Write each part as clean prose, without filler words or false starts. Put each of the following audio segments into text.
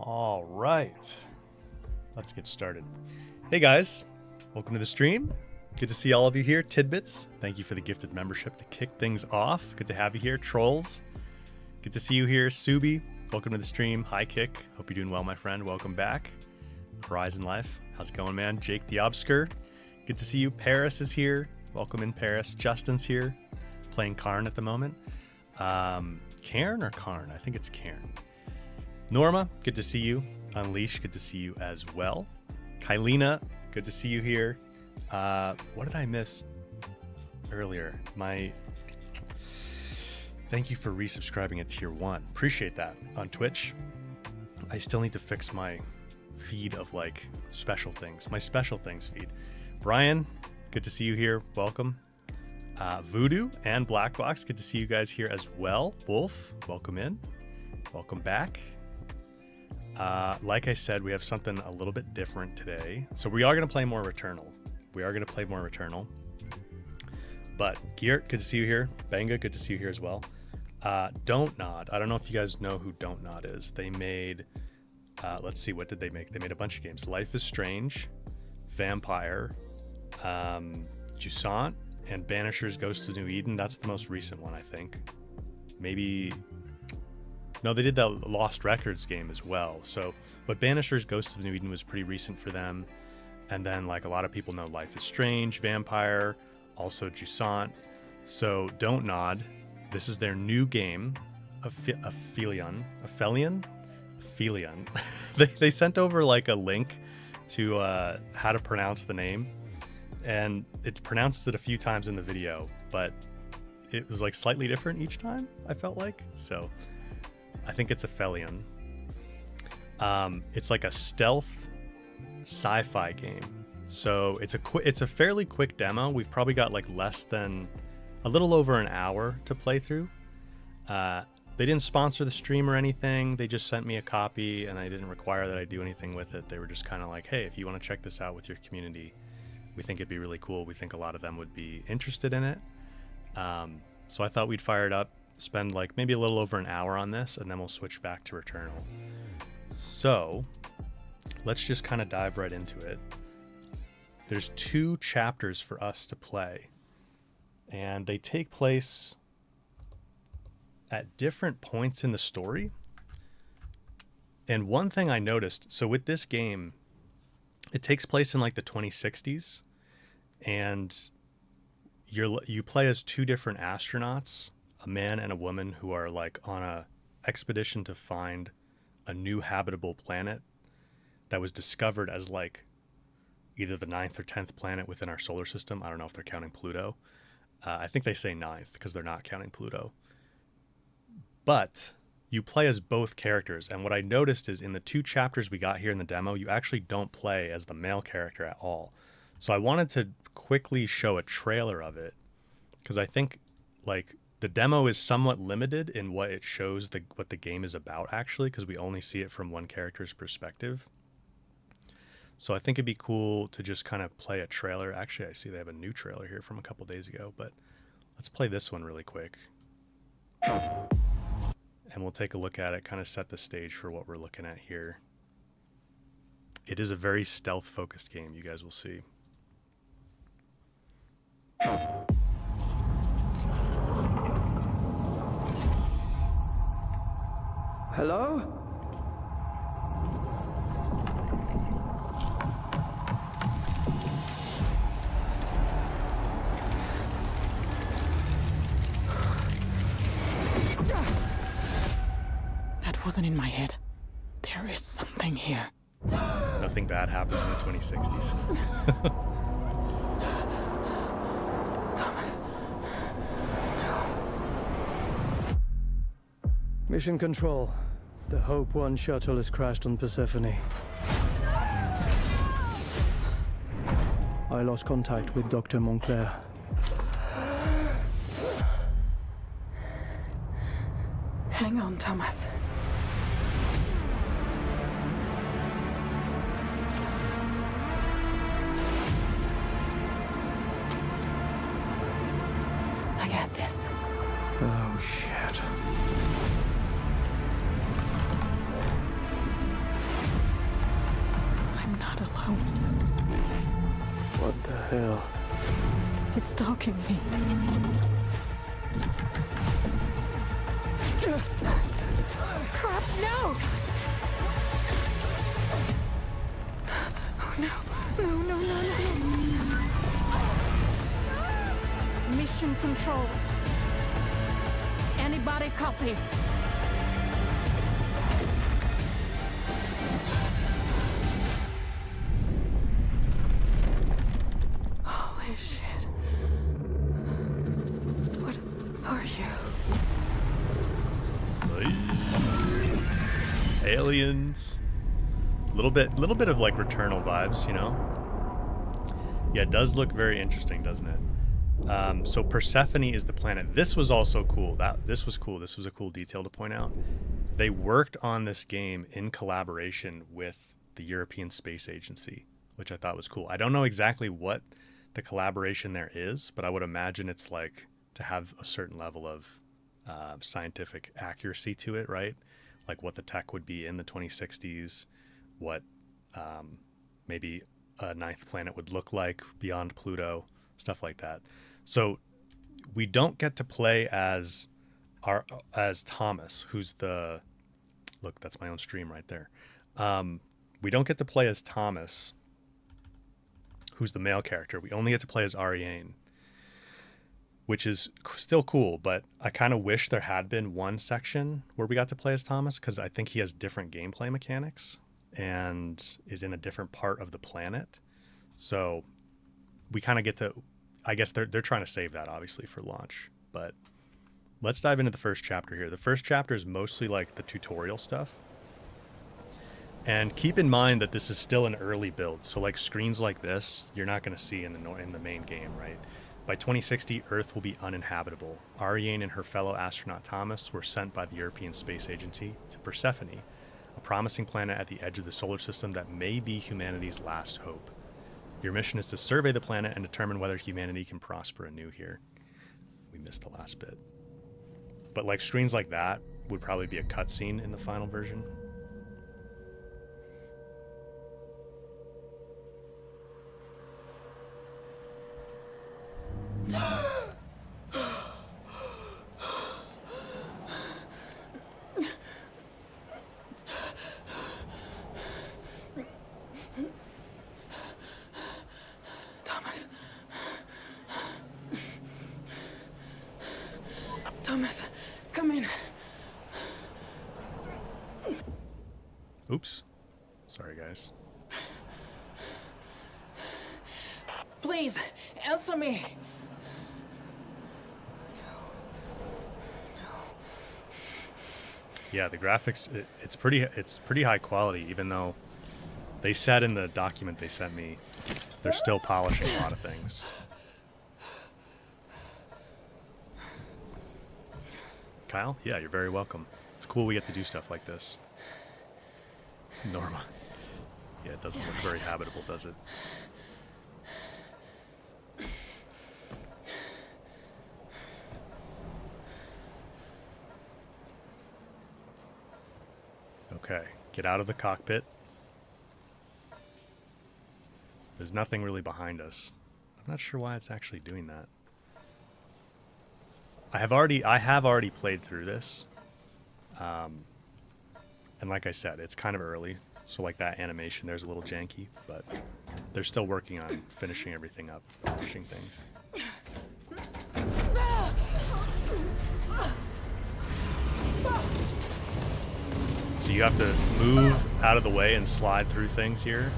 All right, let's get started. Hey guys, welcome to the stream. Good to see all of you here. Tidbits, thank you for the gifted membership to kick things off. Good to have you here. Trolls, good to see you here. Subi, welcome to the stream. Hi Kick, hope you're doing well, my friend. Welcome back. Horizon Life, how's it going, man? Jake the Obscure, good to see you. Paris is here. Welcome in, Paris. Justin's here, playing Karn at the moment. Cairn or Karn? I think it's Cairn. Norma, good to see you. Unleash, good to see you as well. Kylina, good to see you here. What did I miss earlier? Thank you for resubscribing at tier 1. Appreciate that on Twitch. I still need to fix my feed of like special things. My special things feed. Brian, good to see you here. Welcome. Voodoo and Black Box, good to see you guys here as well. Wolf, welcome in. Welcome back. Like I said, we have something a little bit different today. So we are going to play more Returnal. But Geert, good to see you here. Benga, good to see you here as well. Don't Nod. I don't know if you guys know who Don't Nod is. They made, let's see, what did they make? They made a bunch of games. Life is Strange, Vampyr, Jusant, and Banishers Ghosts of New Eden. That's the most recent one, I think. Maybe... No, they did the Lost Records game as well. So, but Banishers Ghosts of New Eden was pretty recent for them. And then, like, a lot of people know Life is Strange, Vampyr, also Jusant. So, Don't Nod. This is their new game, Aphelion. They sent over, like, a link to how to pronounce the name. And it pronounces it a few times in the video, but it was, like, slightly different each time, I felt like. So... I think it's Aphelion. It's like a stealth sci-fi game. So it's a fairly quick demo. We've probably got like less than a little over an hour to play through. They didn't sponsor the stream or anything. They just sent me a copy and I didn't require that I do anything with it. They were just kind of like, hey, if you want to check this out with your community, we think it'd be really cool. We think a lot of them would be interested in it. So I thought we'd fire it up. Spend like maybe a little over an hour on this and then we'll switch back to Returnal. So let's just kind of dive right into it. There's 2 chapters for us to play and they take place at different points in the story. And one thing I noticed, so with this game, it takes place in like the 2060s and you play as 2 different astronauts, a man and a woman, who are like on a expedition to find a new habitable planet that was discovered as like either the 9th or 10th planet within our solar system. I don't know if they're counting Pluto. I think they say 9th because they're not counting Pluto. But you play as both characters. And what I noticed is in the 2 chapters we got here in the demo, you actually don't play as the male character at all. So I wanted to quickly show a trailer of it because I think like the demo is somewhat limited in what it shows, what the game is about, actually, because we only see it from one character's perspective. So I think it'd be cool to just kind of play a trailer. Actually, I see they have a new trailer here from a couple days ago, but let's play this one really quick. And we'll take a look at it, kind of set the stage for what we're looking at here. It is a very stealth-focused game, you guys will see. Hello? That wasn't in my head. There is something here. Nothing bad happens in the 2060s. Thomas. Mission Control. The Hope 1 shuttle has crashed on Persephone. I lost contact with Dr. Montclair. Hang on, Thomas. I got this. Oh, shit. pill. It's stalking me. Crap, no! Oh, no. No, no, no, no, no. Mission control. Anybody copy? Holy shit. What are you? Aliens. Little bit of like Returnal vibes, you know? Yeah, it does look very interesting, doesn't it? So Persephone is the planet. This was also cool. This was cool. This was a cool detail to point out. They worked on this game in collaboration with the European Space Agency, which I thought was cool. I don't know exactly what the collaboration there is, but I would imagine it's like to have a certain level of scientific accuracy to it, right? Like what the tech would be in the 2060s, what maybe a ninth planet would look like beyond Pluto, stuff like that. So we don't get to play as Thomas, who's the look. That's my own stream right there. We don't get to play as Thomas, who's the male character. We only get to play as Ariane, which is still cool. But I kind of wish there had been one section where we got to play as Thomas, because I think he has different gameplay mechanics and is in a different part of the planet. So we kind of get to, I guess they're trying to save that obviously for launch, but let's dive into the first chapter here. The first chapter is mostly like the tutorial stuff. And keep in mind that this is still an early build. So like screens like this, you're not going to see in the main game, right? By 2060, Earth will be uninhabitable. Ariane and her fellow astronaut Thomas were sent by the European Space Agency to Persephone, a promising planet at the edge of the solar system that may be humanity's last hope. Your mission is to survey the planet and determine whether humanity can prosper anew here. We missed the last bit. But like screens like that would probably be a cutscene in the final version. Thomas, come in. Oops. Sorry, guys. Please, answer me. Yeah, the graphics, it's pretty high quality, even though they said in the document they sent me they're still polishing a lot of things. Kyle? Yeah, you're very welcome. It's cool we get to do stuff like this. Norma. Yeah, it doesn't look very habitable, does it? Okay, get out of the cockpit. There's nothing really behind us. I'm not sure why it's actually doing that. I have already played through this. And like I said, it's kind of early. So like that animation there's a little janky, but they're still working on finishing everything up, finishing things. So you have to move out of the way and slide through things here.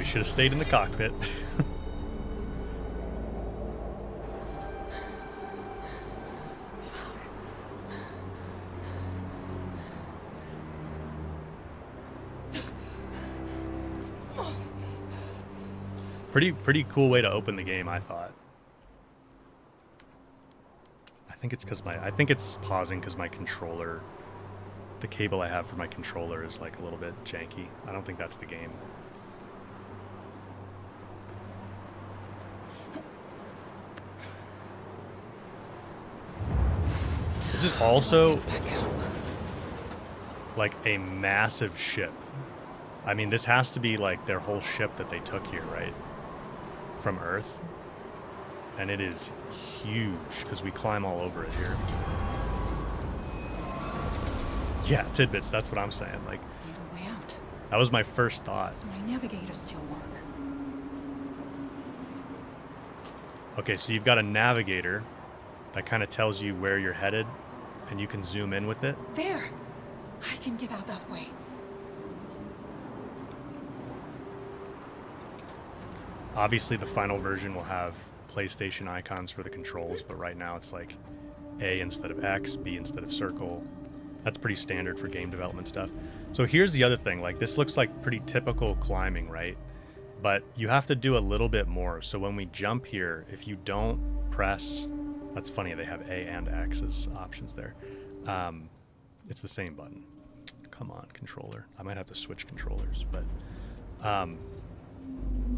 Should have stayed in the cockpit. Pretty cool way to open the game, I thought. I think it's pausing because my controller, the cable I have for my controller is like a little bit janky. I don't think that's the game. This is also like a massive ship. I mean, this has to be like their whole ship that they took here, right? From Earth. And it is huge because we climb all over it here. Yeah, tidbits, that's what I'm saying. Like, Need a way out. that was my first thought. Does my navigator still work? Okay, so you've got a navigator that kind of tells you where you're headed, and you can zoom in with it. There! I can get out that way. Obviously, the final version will have PlayStation icons for the controls, but right now it's like A instead of X, B instead of circle. That's pretty standard for game development stuff. So here's the other thing. Like, this looks like pretty typical climbing, right? But you have to do a little bit more. So when we jump here, if you don't press... That's funny, they have A and X as options there. It's the same button. Come on, controller. I might have to switch controllers, but...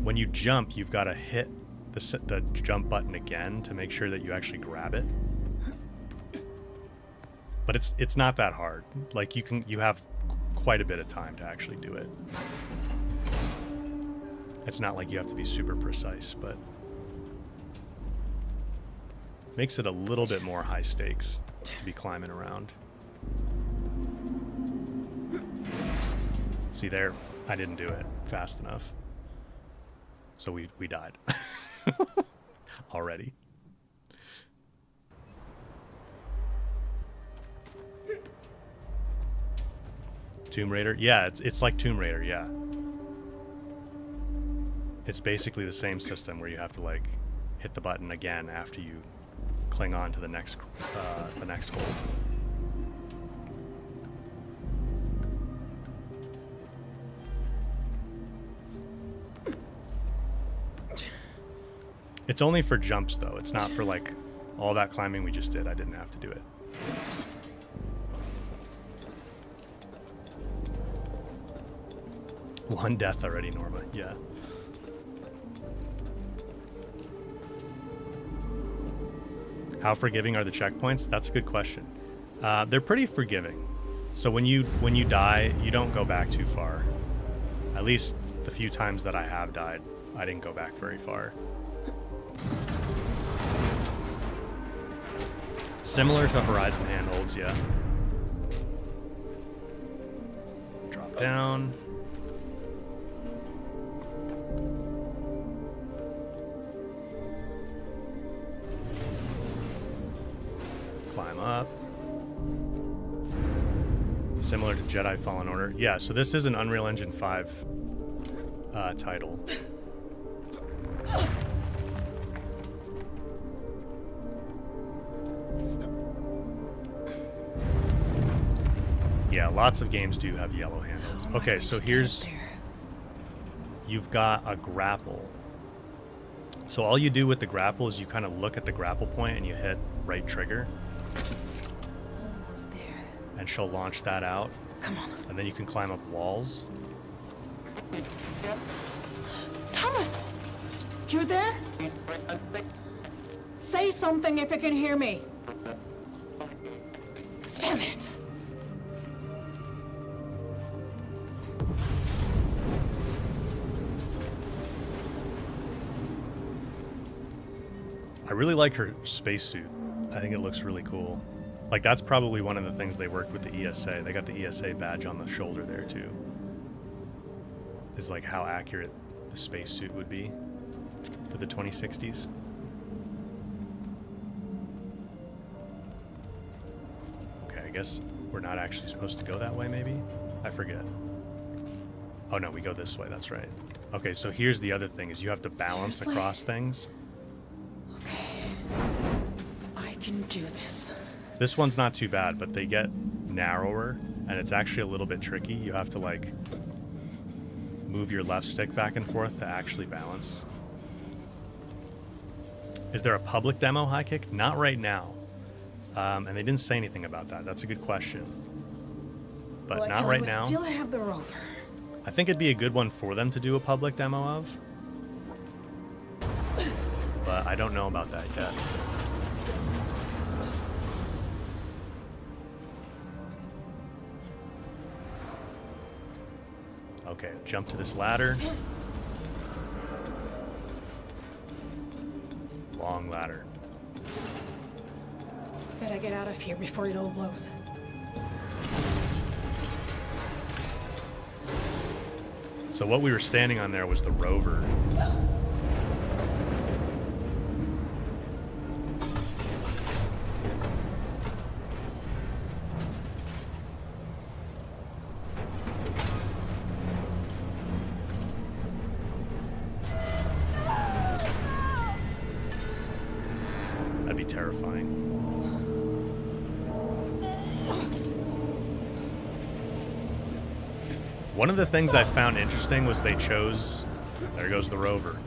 when you jump, you've got to hit the jump button again to make sure that you actually grab it. But it's not that hard. Like, you have quite a bit of time to actually do it. It's not like you have to be super precise, but makes it a little bit more high stakes to be climbing around. See there, I didn't do it fast enough. So we died. Already. Tomb Raider? Yeah, it's like Tomb Raider, yeah. It's basically the same system where you have to like hit the button again after you cling on to the next hold. It's only for jumps, though. It's not for, like, all that climbing we just did. I didn't have to do it. One death already, Norma. Yeah. How forgiving are the checkpoints? That's a good question. They're pretty forgiving. So when you die, you don't go back too far. At least the few times that I have died, I didn't go back very far. Similar to Horizon handholds, yeah. Drop down. Climb up. Similar to Jedi Fallen Order. Yeah, so this is an Unreal Engine 5 title. Yeah, lots of games do have yellow handles. Okay, so here's... You've got a grapple. So all you do with the grapple is you kind of look at the grapple point and you hit right trigger. Almost there. And she'll launch that out. Come on. And then you can climb up walls. Thomas! You're there? Say something if you can hear me. Damn it! I really like her spacesuit. I think it looks really cool. Like, that's probably one of the things they worked with the ESA. They got the ESA badge on the shoulder there, too. Is like how accurate the spacesuit would be for the 2060s. Okay, I guess we're not actually supposed to go that way, maybe? I forget. Oh, no, we go this way. That's right. Okay, so here's the other thing, is you have to balance Seriously? across things. Okay. I can do this. This one's not too bad, but they get narrower, and it's actually a little bit tricky. You have to, like, move your left stick back and forth to actually balance. Is there a public demo high kick? Not right now. And they didn't say anything about that. That's a good question. But Luckily, not right we now. Still have the rover. I think it'd be a good one for them to do a public demo of. But I don't know about that yet. Okay, jump to this ladder. Long ladder. Better get out of here before it all blows. So what we were standing on there was the rover. That'd be terrifying. One of the things I found interesting was they chose... There goes the rover.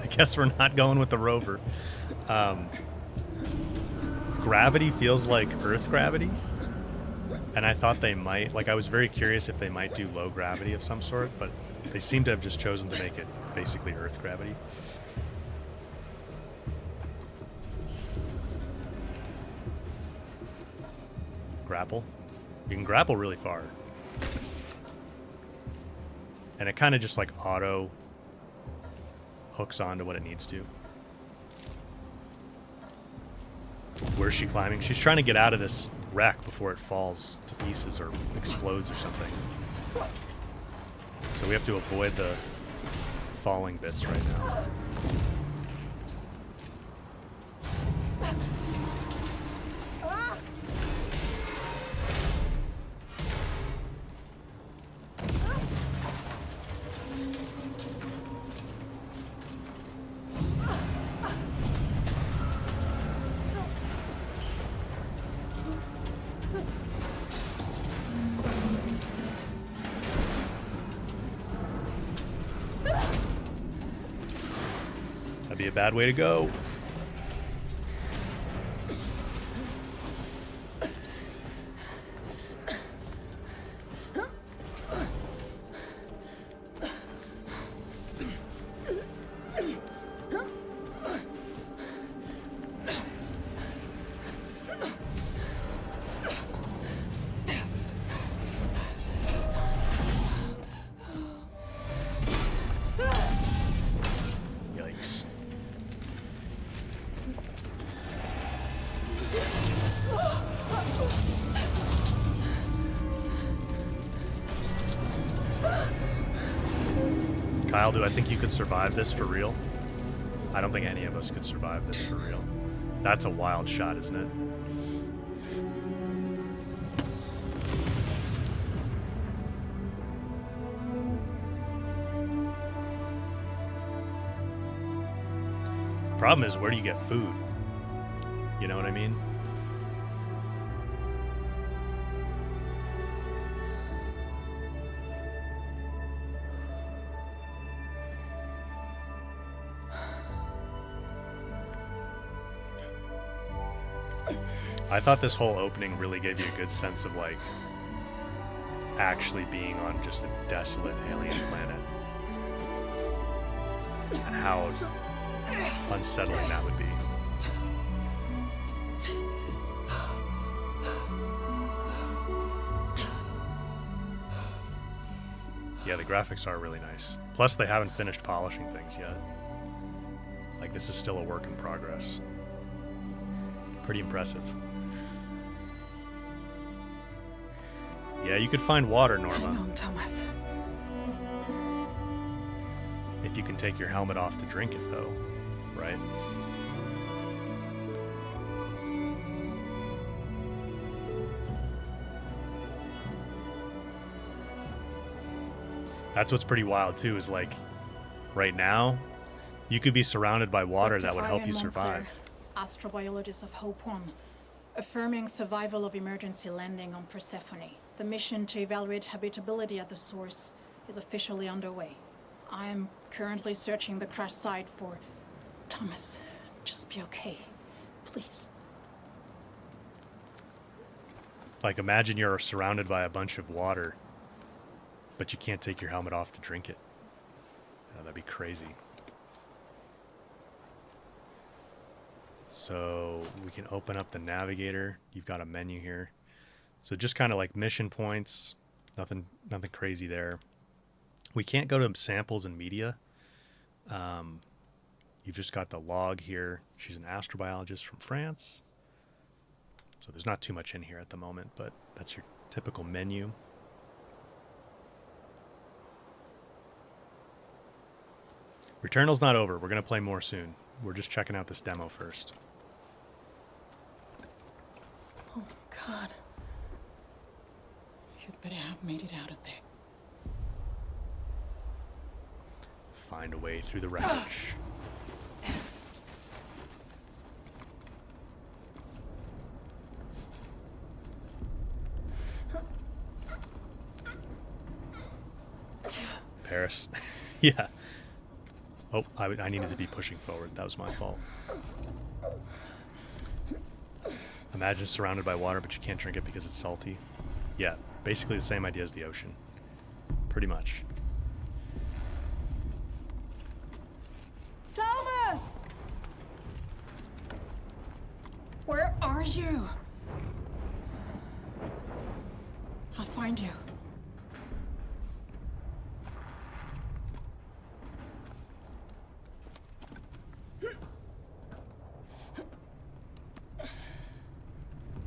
I guess we're not going with the rover. Gravity feels like Earth gravity. And I thought they might... Like, I was very curious if they might do low gravity of some sort, but they seem to have just chosen to make it basically Earth gravity. Grapple. You can grapple really far. And it kind of just like auto hooks onto what it needs to. Where's she climbing? She's trying to get out of this wreck before it falls to pieces or explodes or something. So we have to avoid the falling bits right now. That'd be a bad way to go. Yikes. Kyle, do I think you could survive this for real? I don't think any of us could survive this for real. That's a wild shot, isn't it? Problem is, where do you get food? You know what I mean? I thought this whole opening really gave you a good sense of like actually being on just a desolate alien planet and how unsettling that would be. Yeah, the graphics are really nice. Plus, they haven't finished polishing things yet. Like, this is still a work in progress. Pretty impressive. Yeah, you could find water, Norma. Hang on, Thomas. If you can take your helmet off to drink it, though, right? That's what's pretty wild, too, is like, right now, you could be surrounded by water that would help you survive. Astrobiologist of Hope 1, affirming survival of emergency landing on Persephone. The mission to evaluate habitability at the source is officially underway. I am currently searching the crash site for... Thomas, Just be okay. Please. Like, imagine you're surrounded by a bunch of water, but you can't take your helmet off to drink it. Oh, that'd be crazy. So we can open up the navigator. You've got a menu here. So just kind of like mission points. Nothing crazy there. We can't go to samples and media. You've just got the log here. She's an astrobiologist from France. So there's not too much in here at the moment, but that's your typical menu. Returnal's not over. We're going to play more soon. We're just checking out this demo first. Oh, God. You'd better have made it out of there. Find a way through the wreckage. Paris. Yeah. Oh, I needed to be pushing forward. That was my fault. Imagine surrounded by water, but you can't drink it because it's salty. Yeah, basically the same idea as the ocean. Pretty much. Thomas! Where are you? I'll find you.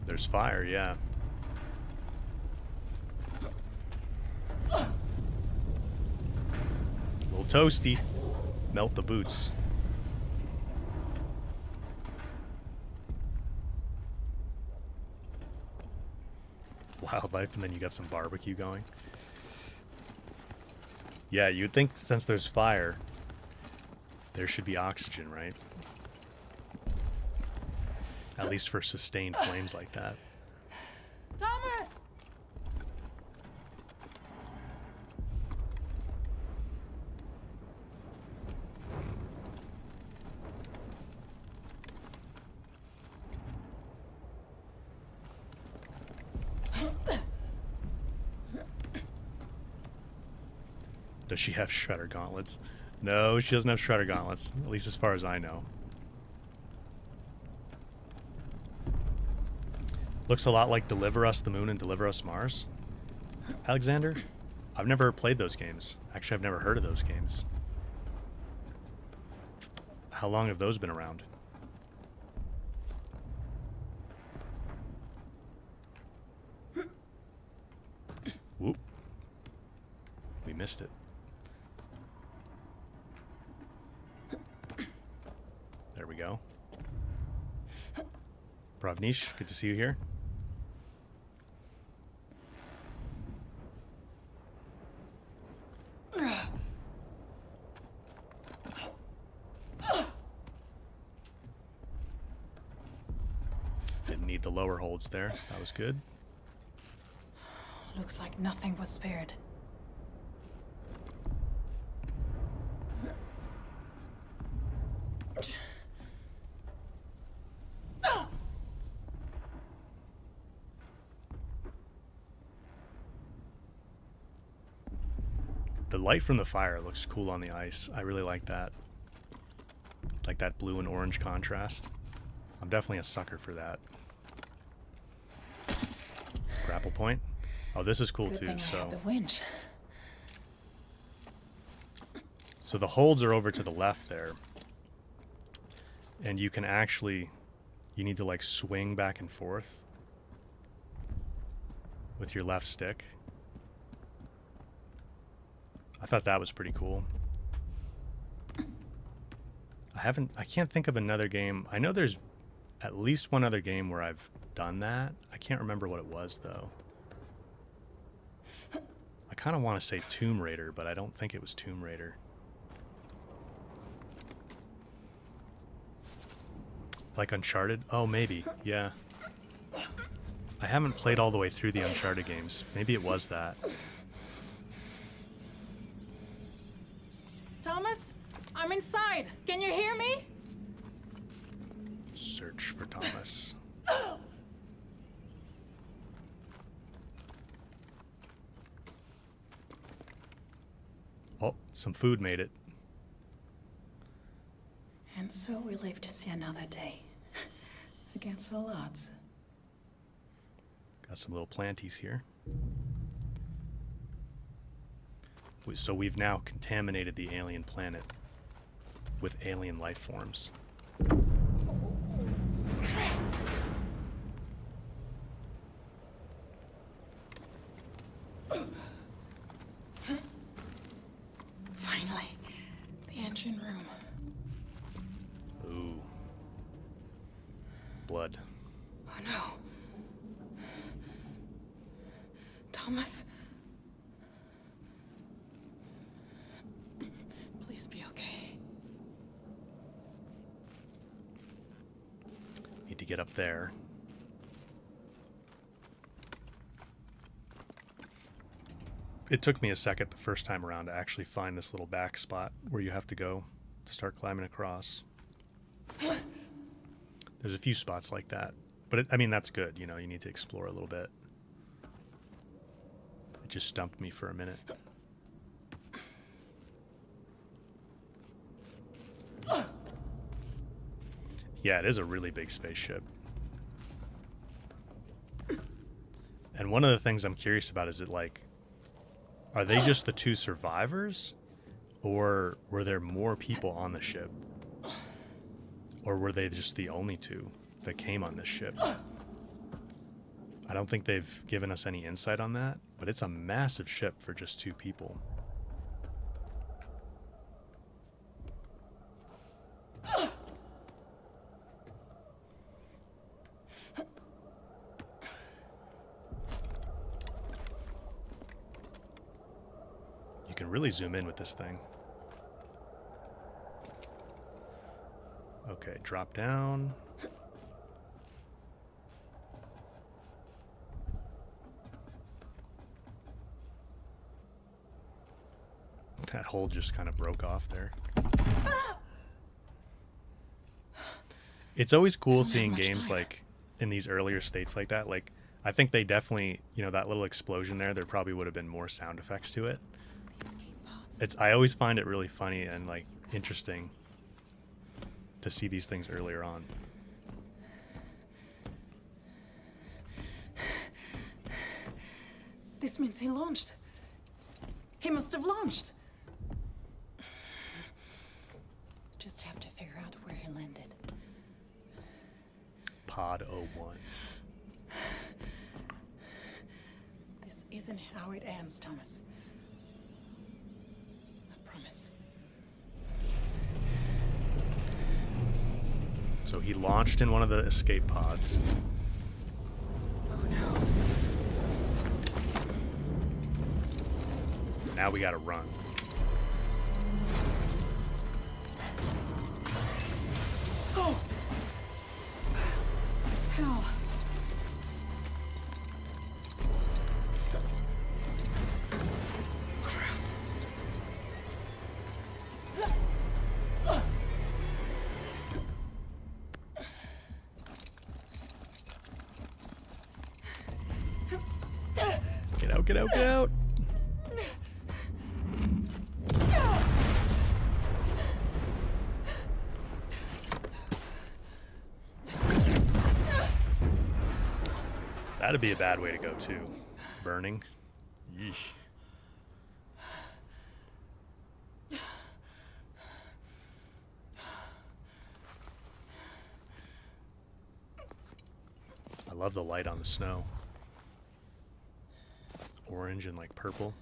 There's fire, yeah. A little toasty. Melt the boots. Wildlife, and then you got some barbecue going. Yeah, you'd think since there's fire, there should be oxygen, right? At least for sustained flames like that. Thomas! Does she have shredder gauntlets? No, she doesn't have shredder gauntlets, at least as far as I know. Looks a lot like Deliver Us the Moon and Deliver Us Mars. Alexander? I've never played those games. Actually, I've never heard of those games. How long have those been around? Whoop. We missed it. There we go. Pravnish, good to see you here. Didn't need the lower holds there. That was good. Looks like nothing was spared. The light from the fire looks cool on the ice. I really like that. Like that blue and orange contrast. I'm definitely a sucker for that. Grapple point. Oh, this is cool Good too. thing I had the winch. So the holds are over to the left there. And you can actually, you need to like swing back and forth with your left stick. I thought that was pretty cool. I can't think of another game. I know there's at least one other game where I've done that. I can't remember what it was though. I kind of want to say Tomb Raider, but I don't think it was Tomb Raider. Like Uncharted? Oh, maybe. Yeah. I haven't played all the way through the Uncharted games. Maybe it was that. Thomas, I'm inside. Can you hear me? for Thomas. Oh, some food made it. And so we live to see another day. Against all odds. Got some little planties here. So we've now contaminated the alien planet with alien life forms. Finally, the engine room. Ooh. Blood. Oh no. Thomas? Please be okay. Need to get up there. It took me a second the first time around to actually find this little back spot where you have to go to start climbing across. There's a few spots like that. But, I mean, that's good. You know, you need to explore a little bit. It just stumped me for a minute. Yeah, it is a really big spaceship. And one of the things I'm curious about is it like, are they just the two survivors? Or were there more people on the ship? Or were they just the only two that came on this ship? I don't think they've given us any insight on that, but it's a massive ship for just two people. You can really zoom in with this thing. Okay, drop down. That hole just kind of broke off there. It's always cool seeing games like in these earlier states like that. Like, I think they definitely, you know, that little explosion there probably would have been more sound effects to it. I always find it really funny and like interesting to see these things earlier on. This means he launched. He must have launched. Just have to figure out where he landed. Pod 01. This isn't how it ends, Thomas. I promise. So he launched in one of the escape pods. Oh no. Now we gotta run. Oh! How? Get out, get out, get out! That'd be a bad way to go too. Burning. Yeesh. I love the light on the snow. Orange and like purple.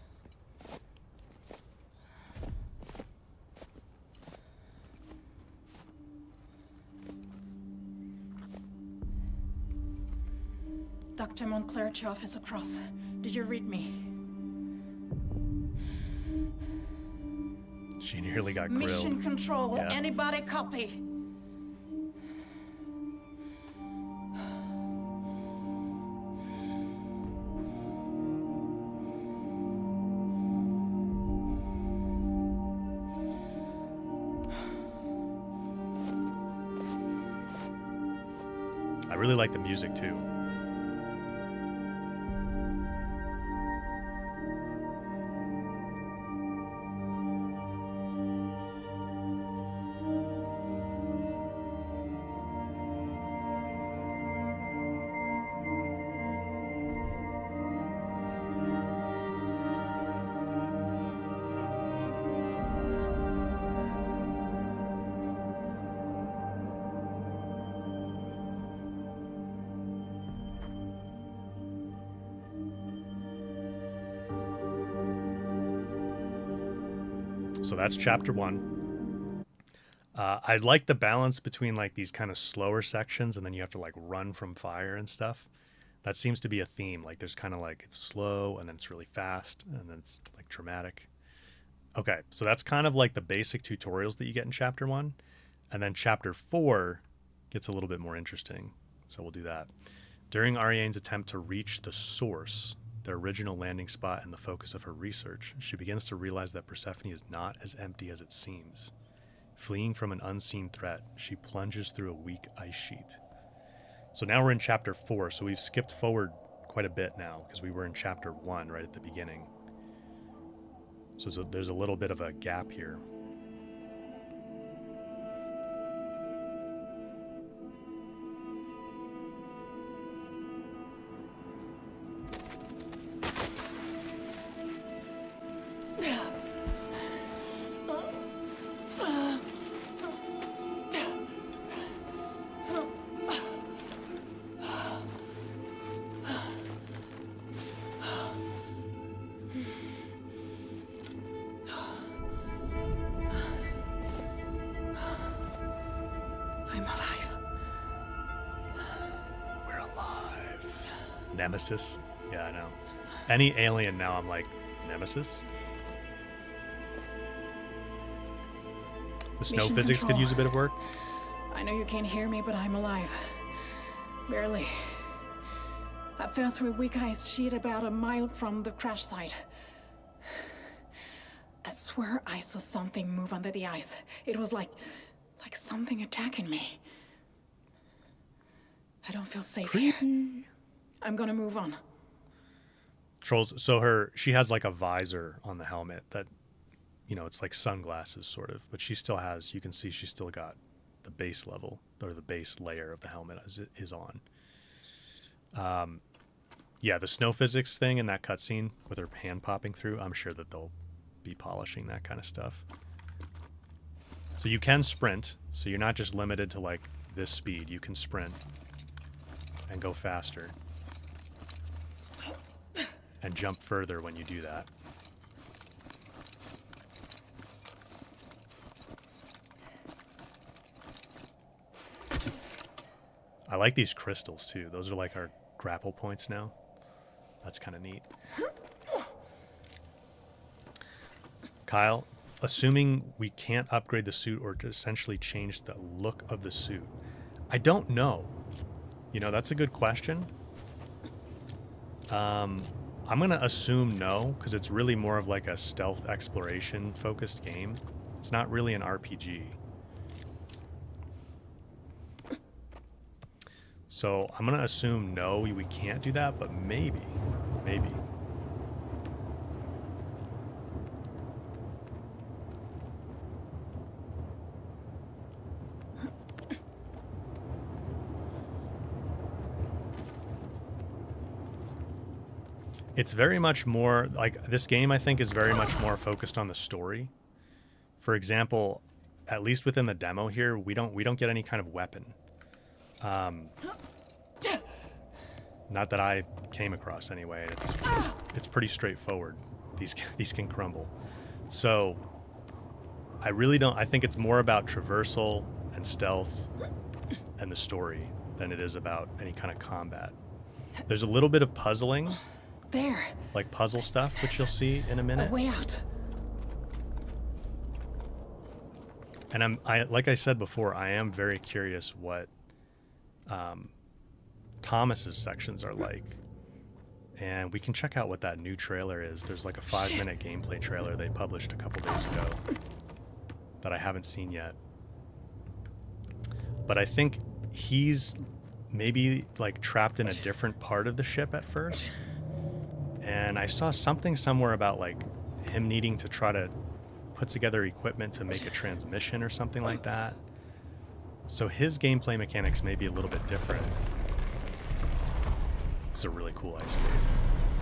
Dr. Montclair to office across. Did you read me? She nearly got grilled. Mission control. Yeah. Anybody copy? really like the music too. So that's chapter 1. I like the balance between like these kind of slower sections and then you have to like run from fire and stuff. That seems to be a theme. Like there's kind of like it's slow and then it's really fast and then it's like dramatic. Okay, so that's kind of like the basic tutorials that you get in chapter 1. And then chapter 4 gets a little bit more interesting. So we'll do that. During Ariane's attempt to reach the source, the original landing spot and the focus of her research, she begins to realize that Persephone is not as empty as it seems. Fleeing from an unseen threat, she plunges through a weak ice sheet. So now we're in chapter 4, so we've skipped forward quite a bit now because we were in chapter 1 right at the beginning. So there's a little bit of a gap here. Nemesis? Yeah, I know. Any alien now, I'm like, Nemesis? The snow Mission physics control. could use a bit of work. I know you can't hear me, but I'm alive. Barely. I fell through a weak ice sheet about a mile from the crash site. I swear I saw something move under the ice. It was like something attacking me. I don't feel safe here. I'm gonna move on. Trolls, so she has like a visor on the helmet that, you know, it's like sunglasses sort of, but she still has, you can see she's still got the base level or the base layer of the helmet as it is on. Yeah, the snow physics thing in that cutscene with her hand popping through, I'm sure that they'll be polishing that kind of stuff. So you can sprint, so you're not just limited to like this speed, you can sprint and go faster. And jump further when you do that. I like these crystals too. Those are like our grapple points now. That's kind of neat. Kyle, assuming we can't upgrade the suit or essentially change the look of the suit, I don't know. You know, that's a good question. I'm going to assume no, because it's really more of like a stealth exploration focused game. It's not really an RPG. So I'm going to assume no, we can't do that, but maybe. It's very much more like this game, I think, is very much more focused on the story. For example, at least within the demo here, we don't get any kind of weapon. Not that I came across anyway. It's pretty straightforward. These can crumble. So I really don't. I think it's more about traversal and stealth and the story than it is about any kind of combat. There's a little bit of puzzling. There. Like puzzle stuff, which you'll see in a minute. A way out. And like I said before, I am very curious what Thomas's sections are like. And we can check out what that new trailer is. There's like a 5-minute gameplay trailer they published a couple days ago that I haven't seen yet. But I think he's maybe like trapped in a different part of the ship at first. And I saw something somewhere about like him needing to try to put together equipment to make a transmission or something like that. So his gameplay mechanics may be a little bit different. It's a really cool ice cave.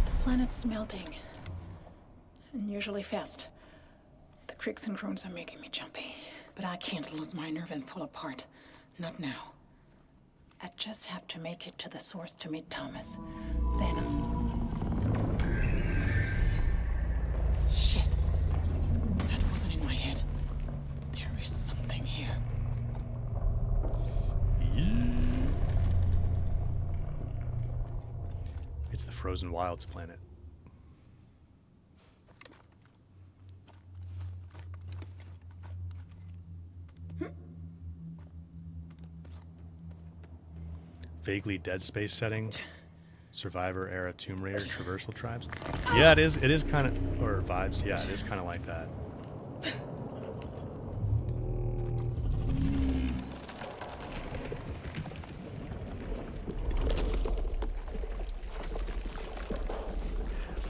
The planet's melting. Unusually fast. The creaks and groans are making me jumpy. But I can't lose my nerve and fall apart. Not now. I just have to make it to the source to meet Thomas. Then... Shit. That wasn't in my head. There is something here. It's the Frozen Wilds planet. Vaguely Dead Space setting. Survivor era Tomb Raider traversal tribes. Yeah, it is kind of, or vibes. Yeah, it is kind of like that.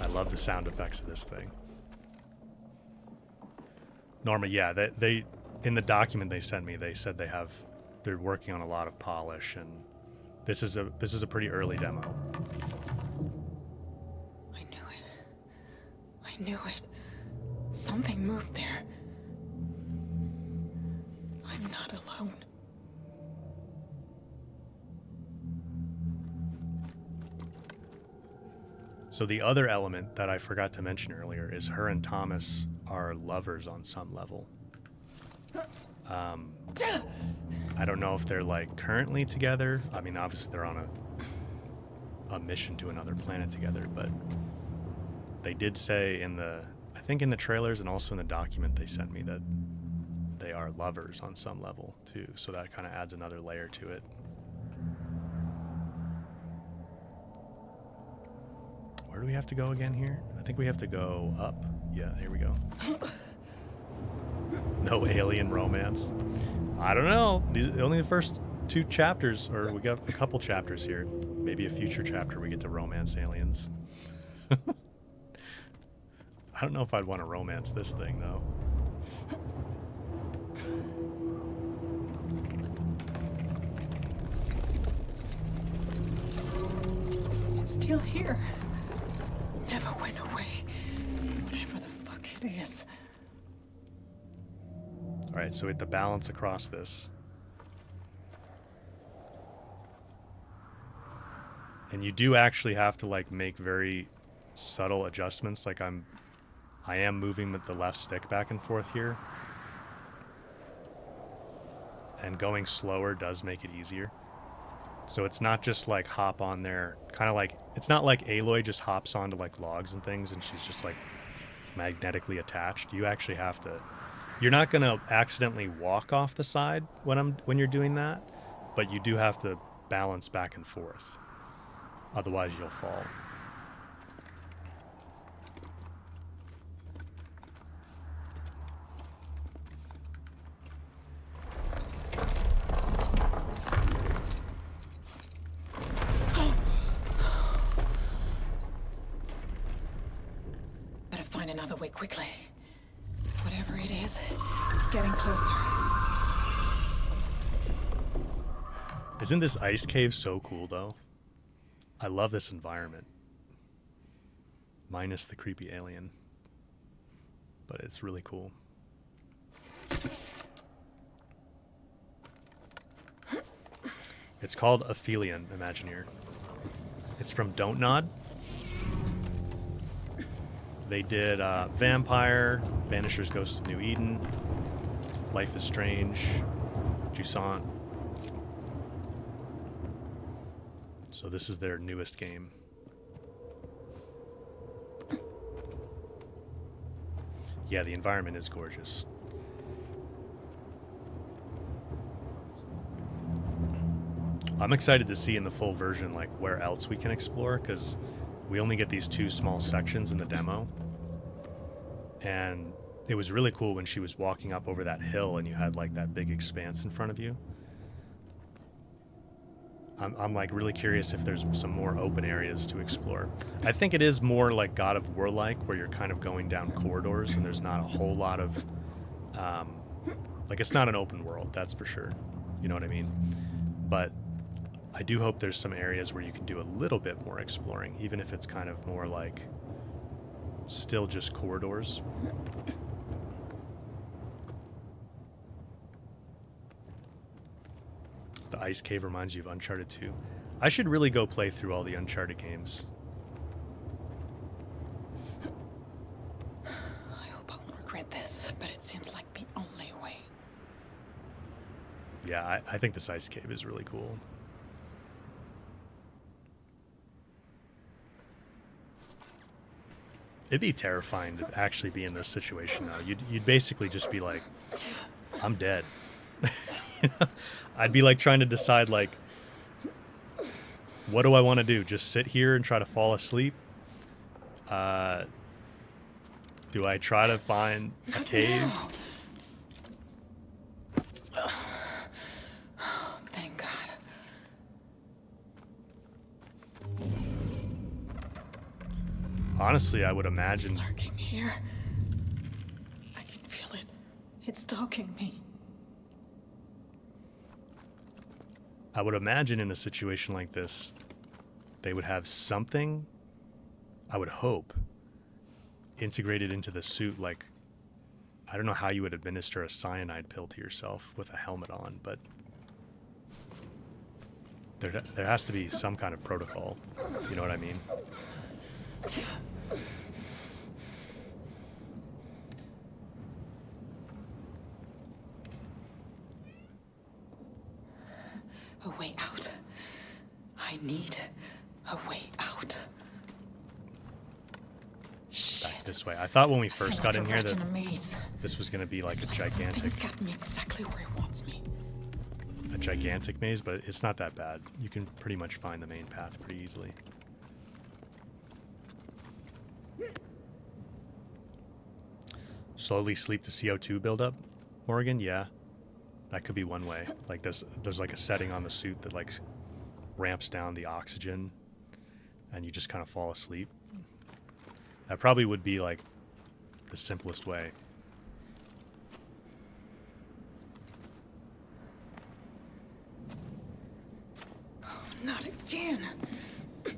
I love the sound effects of this thing. Norma, yeah, they in the document they sent me, they said they're working on a lot of polish, and this is a pretty early demo. I knew it. Something moved there. I'm not alone. So the other element that I forgot to mention earlier is her and Thomas are lovers on some level. I don't know if they're like currently together. I mean, obviously they're on a mission to another planet together, but they did say I think in the trailers and also in the document they sent me that they are lovers on some level too. So that kind of adds another layer to it. Where do we have to go again here? I think we have to go up. Yeah, here we go. No alien romance. I don't know. Only the first 2 chapters, or we got a couple chapters here. Maybe a future chapter we get to romance aliens. I don't know if I'd want to romance this thing, though. It's still here. Never went away. Whatever the fuck it is. All right, so we have to balance across this. And you do actually have to like make very subtle adjustments. Like I am moving with the left stick back and forth here. And going slower does make it easier. So it's not just like hop on there, kind of like, it's not like Aloy just hops onto like logs and things and she's just like magnetically attached. You actually have to, you're not going to accidentally walk off the side when you're doing that, but you do have to balance back and forth. Otherwise you'll fall. Better find another way quickly. Whatever it is, it's getting closer. Isn't this ice cave so cool though? I love this environment. Minus the creepy alien. But it's really cool. It's called Aphelion, Imagineer. It's from Don't Nod. They did Vampyr, Banishers, Ghosts of New Eden, Life is Strange, Jusant. So this is their newest game. Yeah, the environment is gorgeous. I'm excited to see in the full version like where else we can explore, because we only get these 2 small sections in the demo. And it was really cool when she was walking up over that hill and you had like that big expanse in front of you. I'm like really curious if there's some more open areas to explore. I think it is more like God of War like, where you're kind of going down corridors and there's not a whole lot of like, it's not an open world, that's for sure. You know what I mean? But I do hope there's some areas where you can do a little bit more exploring, even if it's kind of more like still just corridors. The ice cave reminds you of Uncharted 2. I should really go play through all the Uncharted games. I hope I won't regret this, but it seems like the only way. Yeah, I think this ice cave is really cool. It'd be terrifying to actually be in this situation though. You'd basically just be like, I'm dead. You know? I'd be like trying to decide like, what do I want to do? Just sit here and try to fall asleep? Do I try to find a cave? Thank God. Honestly, I would imagine. It's lurking here. I can feel it. It's stalking me. I would imagine in a situation like this, they would have something, I would hope, integrated into the suit. Like, I don't know how you would administer a cyanide pill to yourself with a helmet on, but there has to be some kind of protocol. You know what I mean? A way out. I need a way out. Shit. Back this way. I thought when we first got in here that that this was going to be like a gigantic, Something's got me exactly where it wants me. a gigantic maze, but it's not that bad. You can pretty much find the main path pretty easily. Slowly sleep the CO2 buildup, Morgan? Yeah. That could be one way. Like there's like a setting on the suit that like ramps down the oxygen and you just kind of fall asleep. That probably would be like the simplest way. Not again. Okay.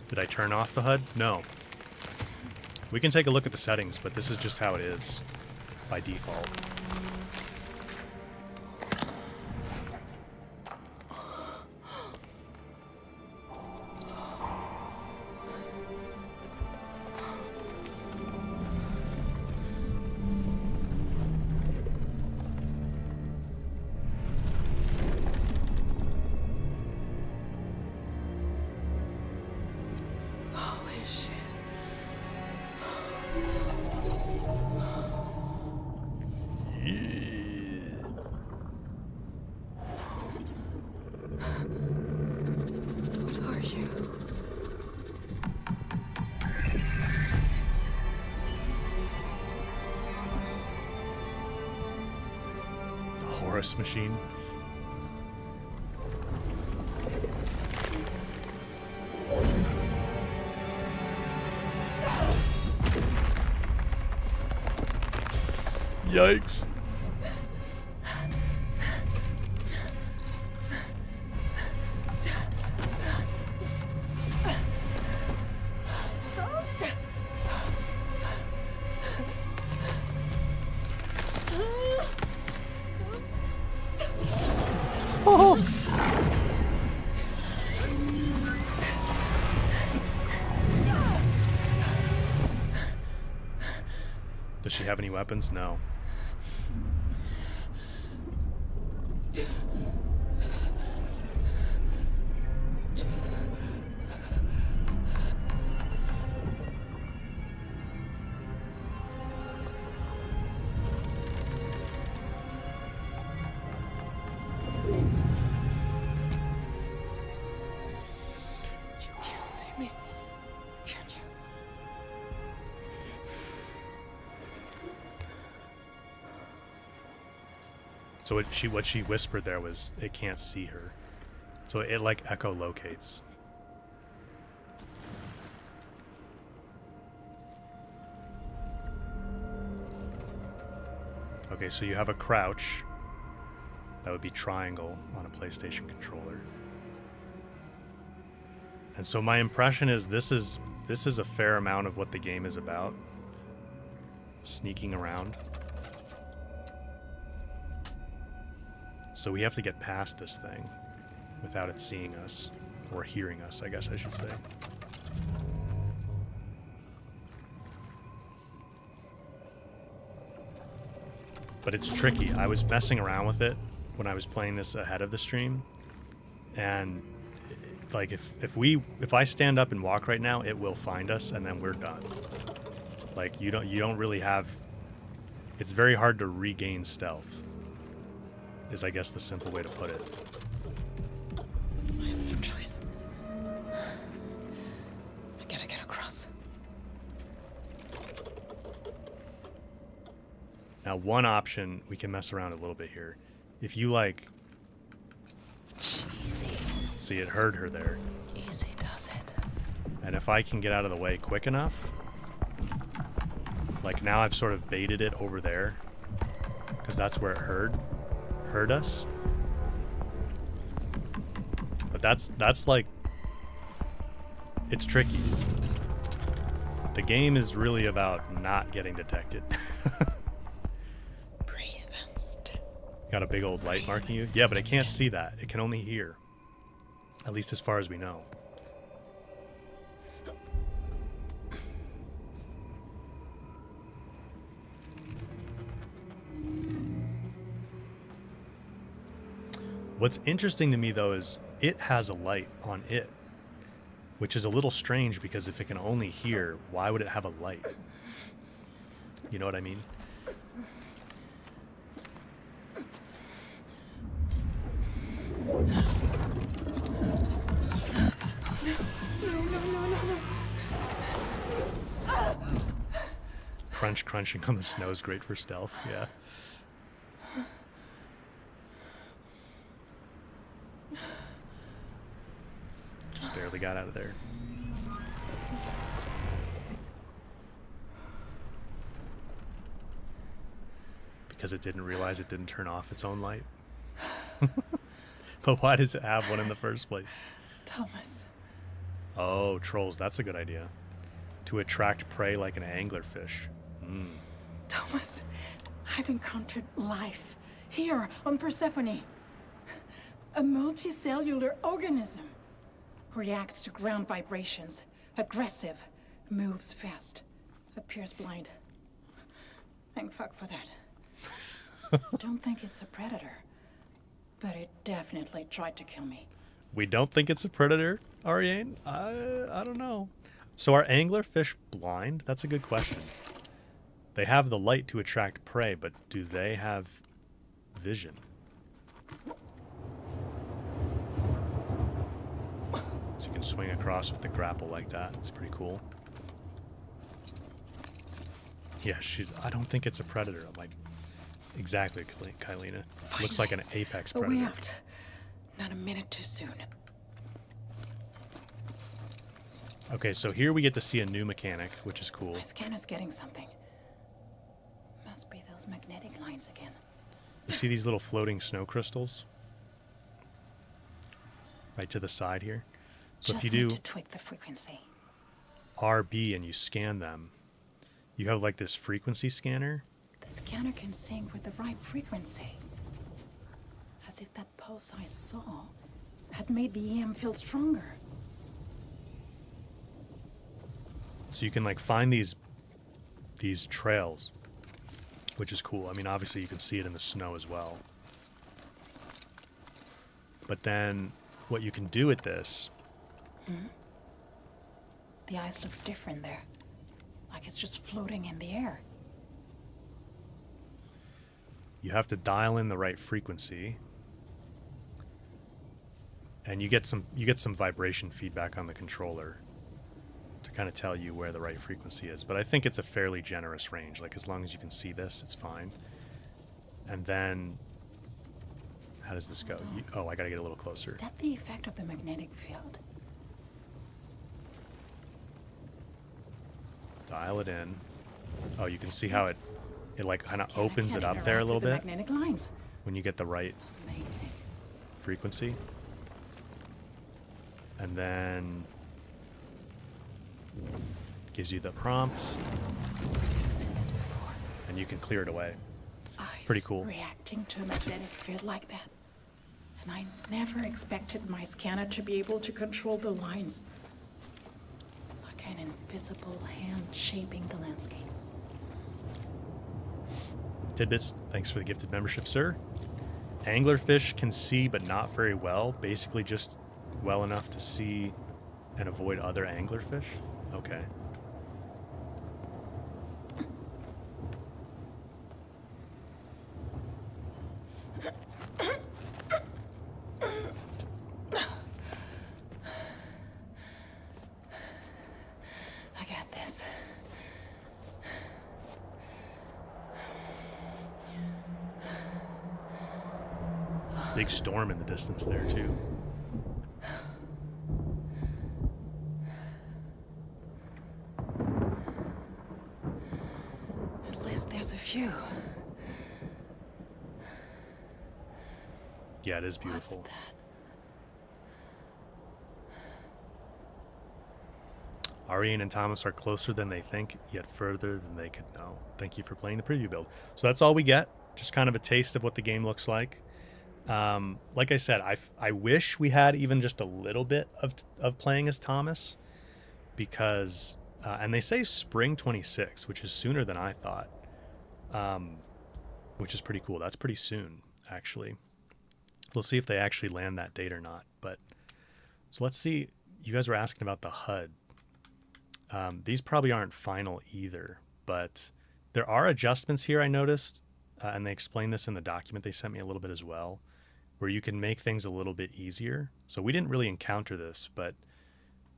Did I turn off the HUD? No. We can take a look at the settings, but this is just how it is by default. Holy shit. What are you? The Horus machine. Yikes. Does she have any weapons? No. So what she whispered there was it can't see her. So it like echolocates. Okay, so you have a crouch. That would be triangle on a PlayStation controller. And so my impression is this is a fair amount of what the game is about. Sneaking around. So we have to get past this thing without it seeing us, or hearing us, I guess I should say. But it's tricky. I was messing around with it when I was playing this ahead of the stream, and like if I stand up and walk right now, it will find us, and then we're done. Like you don't really have. It's very hard to regain stealth. Is I guess the simple way to put it. I have no choice. I gotta get across. Now, one option, we can mess around a little bit here. If you like, Easy. see, it heard her there. Easy does it. And if I can get out of the way quick enough, like now I've sort of baited it over there, because that's where it heard us. But that's like, it's tricky. The game is really about not getting detected. Breathe and stay. Got a big old light marking you? Yeah, but it can't see that. It can only hear. At least as far as we know. What's interesting to me, though, is it has a light on it, which is a little strange because if it can only hear, why would it have a light? You know what I mean? Crunching on the snow is great for stealth, yeah. Just barely got out of there. Because it didn't realize it didn't turn off its own light. But why does it have one in the first place? Thomas. Oh, trolls, that's a good idea. To attract prey like an anglerfish. Thomas, I've encountered life here on Persephone. A multicellular organism. Reacts to ground vibrations. Aggressive. Moves fast. Appears blind. Thank fuck for that. Don't think it's a predator. But it definitely tried to kill me. We don't think it's a predator, Ariane? I don't know. So are anglerfish blind? That's a good question. They have the light to attract prey, but do they have vision? So you can swing across with the grapple like that. It's pretty cool. Yeah, I don't think it's a predator. I'm like, exactly, Kylina. Looks like an apex A way predator. out. Not a minute too soon. Okay, so here we get to see a new mechanic, which is cool. My scanner's getting something. Must be those magnetic lines again. You see these little floating snow crystals? Right to the side here. So Just if you need do to tweak the frequency. RB and you scan them, you have like this frequency scanner. The scanner can sync with the right frequency. As if that pulse I saw had made the EM field stronger. So you can like find these trails, which is cool. I mean, obviously you can see it in the snow as well. But then what you can do with this... The ice looks different there. Like it's just floating in the air. You have to dial in the right frequency. And you get some vibration feedback on the controller to kind of tell you where the right frequency is. But I think it's a fairly generous range. Like as long as you can see this, it's fine. And then How does this go? Oh, I gotta get a little closer. Is that the effect of the magnetic field? Dial it in. Oh, you can see how it like kind of This cannon opens can it up there a interact little with the bit magnetic lines. when you get the right Amazing. frequency. And then gives you the prompts, I've seen this before. and you can clear it away. Eyes Pretty cool. reacting to a magnetic field like that. And I never expected my scanner to be able to control the lines. Like an invisible hand shaping the landscape. Tidbits, thanks for the gifted membership, sir. Anglerfish can see, but not very well. Basically just well enough to see and avoid other anglerfish. Okay. I got this. Big storm in the distance there, too. At least there's a few. Yeah, it is What's beautiful. that? Ariane and Thomas are closer than they think, yet further than they could know. Thank you for playing the preview build. So that's all we get. Just kind of a taste of what the game looks like. Like I said, I wish we had even just a little bit of playing as Thomas, because and they say spring 26, which is sooner than I thought, which is pretty cool. That's pretty soon, actually. We'll see if they actually land that date or not. But so let's see. You guys were asking about the HUD. These probably aren't final either, but there are adjustments here I noticed, and they explain this in the document they sent me a little bit as well, where you can make things a little bit easier. So we didn't really encounter this, but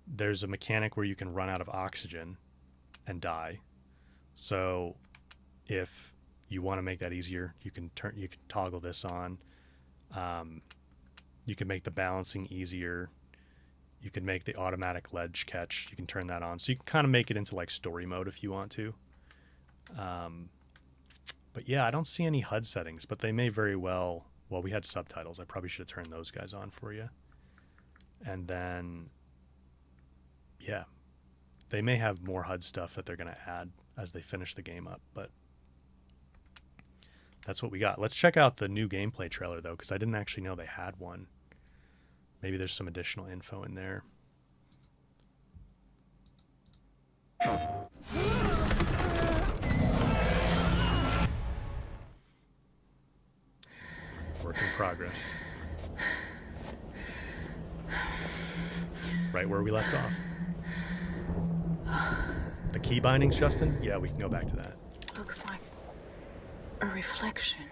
there's a mechanic where you can run out of oxygen and die. So if you want to make that easier, you can toggle this on. You can make the balancing easier. You can make the automatic ledge catch. You can turn that on. So you can kind of make it into like story mode if you want to. But yeah, I don't see any HUD settings, but they may very well. Well, we had subtitles. I probably should have turned those guys on for you. And then, yeah, they may have more HUD stuff that they're going to add as they finish the game up. But that's what we got. Let's check out the new gameplay trailer, though, because I didn't actually know they had one. Maybe there's some additional info in there. Work in progress. Right where we left off. The key bindings, Justin? Yeah, we can go back to that. Looks like a reflection.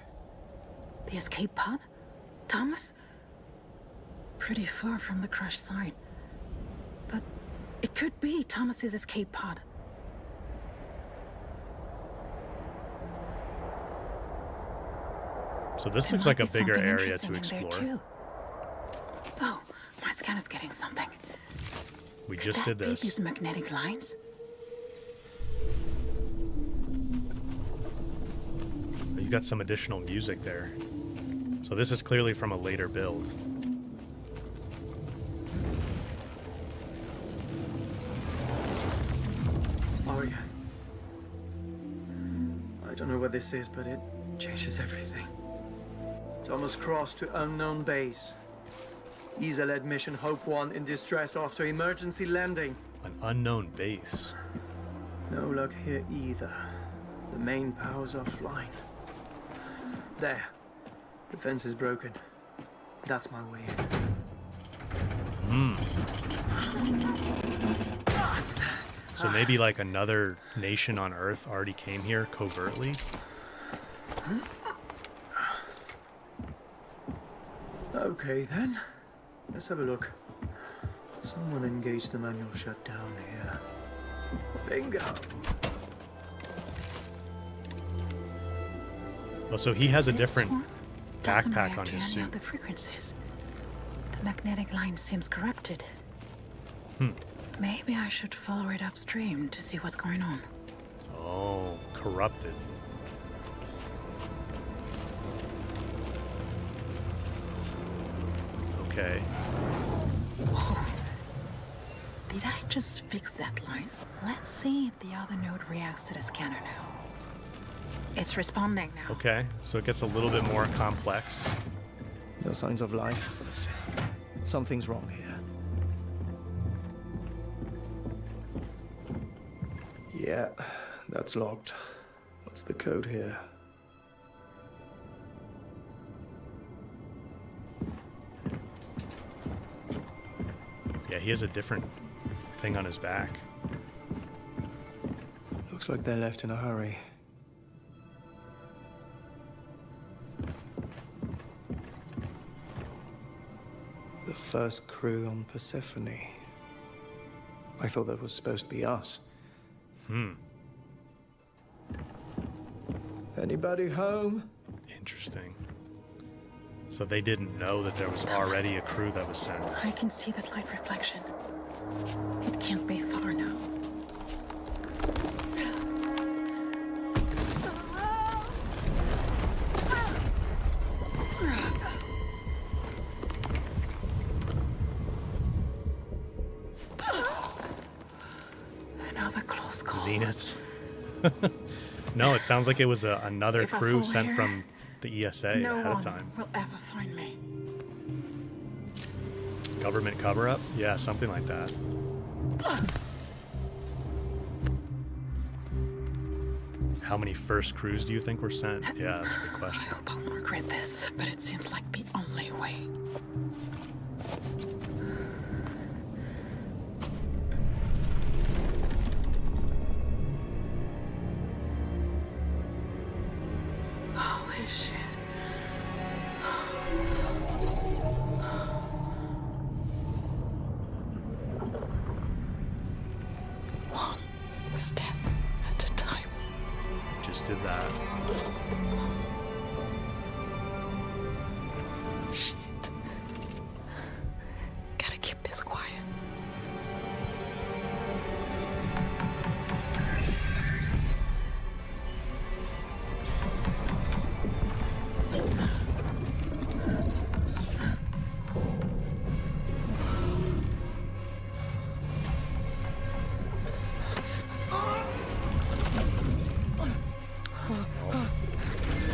The escape pod? Thomas? Pretty far from the crushed side. But it could be Thomas's escape pod. So this There looks might like a be bigger something area to interesting in there, explore. too. Oh, my scanner's getting something. We Could just that did be this. these magnetic lines? You got some additional music there. So this is clearly from a later build. Ariane. I don't know what this is, but it changes everything. Thomas Cross to unknown base. ESA-led mission Hope 1 in distress after emergency landing. An unknown base. No luck here either. The main power's offline. There. The fence is broken. That's my way in. So maybe like another nation on Earth already came here covertly. Okay then. Let's have a look. Someone engaged the manual shutdown here. Bingo. Oh, so he has a different doesn't backpack react on to his any of suit. the frequencies. The magnetic line seems corrupted. Maybe I should follow it upstream to see what's going on. Oh, corrupted. Okay. Whoa. Did I just fix that line? Let's see if the other node reacts to the scanner now. It's responding now. Okay, so it gets a little bit more complex. No signs of life. Something's wrong here. Yeah, that's locked. What's the code here? Yeah, he has a different thing on his back. Looks like they left in a hurry. The first crew on Persephone. I thought that was supposed to be us. Anybody home? Interesting. So they didn't know that there was already a crew that was sent. I can see that light reflection. It can't be far now. Another close call. Zeniths. No, it sounds like it was another If I crew fall sent here, from the ESA No ahead of one time. will ever find me. Government cover-up? Yeah, something like that. How many first crews do you think were sent? Yeah, that's a good I question. hope I won't regret this, but it seems like the only way. Holy shit. One step at a time. Just did that. Shit. Gotta keep this quiet.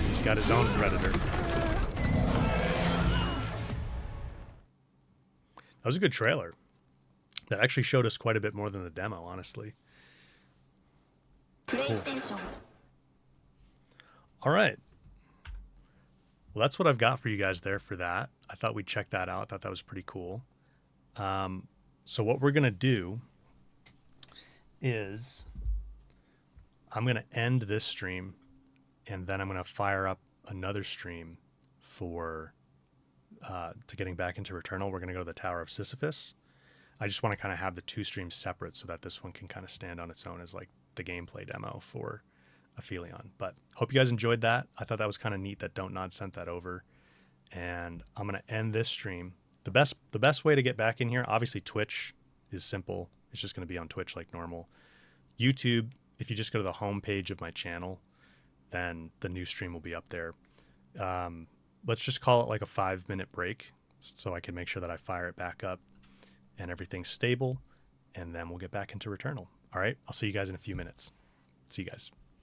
He's got his own predator. That was a good trailer. That actually showed us quite a bit more than the demo, honestly. Cool. All right. Well, that's what I've got for you guys there for that. I thought we'd check that out. I thought that was pretty cool. So what we're going to do is I'm going to end this stream, and then I'm going to fire up another stream for to getting back into Returnal. We're going to go to the Tower of Sisyphus. I just want to kind of have the two streams separate so that this one can kind of stand on its own as like the gameplay demo for Aphelion. But hope you guys enjoyed that. I thought that was kind of neat that Don't Nod sent that over. And I'm going to end this stream. The best way to get back in here, obviously Twitch is simple. It's just going to be on Twitch like normal. YouTube, if you just go to the home page of my channel, then the new stream will be up there. Let's just call it like a 5-minute break so I can make sure that I fire it back up and everything's stable, and then we'll get back into Returnal. All right, I'll see you guys in a few minutes. See you guys.